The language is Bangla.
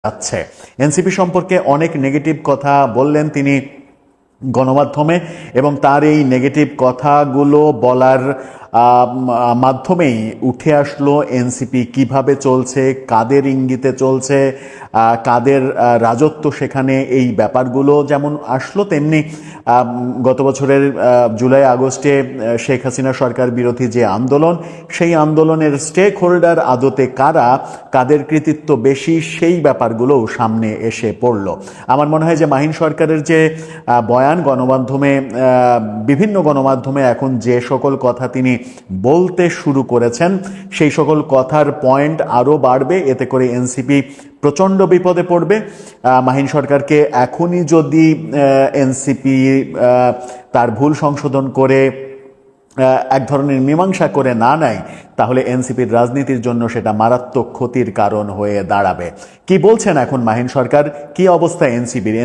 যাচ্ছে। এনসিপি সম্পর্কে অনেক নেগেটিভ কথা বললেন তিনি গণমাধ্যমে, এবং তার এই নেগেটিভ কথাগুলো বলার মাধ্যমেই উঠে আসলো এনসিপি কিভাবে চলছে, কাদের ইঙ্গিতে চলছে, কাদের রাজত্ব সেখানে, এই ব্যাপারগুলো যেমন আসলো তেমনি গত বছরের জুলাই আগস্টে শেখ হাসিনা সরকার বিরোধী যে আন্দোলন, সেই আন্দোলনের স্টেক হোল্ডার আদতে কারা, কাদের কৃতিত্ব বেশি, সেই ব্যাপারগুলোও সামনে এসে পড়ল। আমার মনে হয় যে মাহিন সরকারের যে বয়ান গণমাধ্যমে, বিভিন্ন গণমাধ্যমে এখন যে সকল কথা তিনি বলতে শুরু করেছেন, সেই সকল কথার পয়েন্ট আরও বাড়বে, এতে করে এনসিপি প্রচণ্ড বিপদে পড়বে। মাহিন সরকারকে এখনই যদি এনসিপি তার ভুল সংশোধন করে এক ধরনের মীমাংসা করে না নেয়, তাহলে এনসিপির রাজনীতির জন্য সেটা মারাত্মক ক্ষতির কারণ হয়ে দাঁড়াবে। কি বলছেন এখন মাহিন সরকার, কি অবস্থা এনসিপির?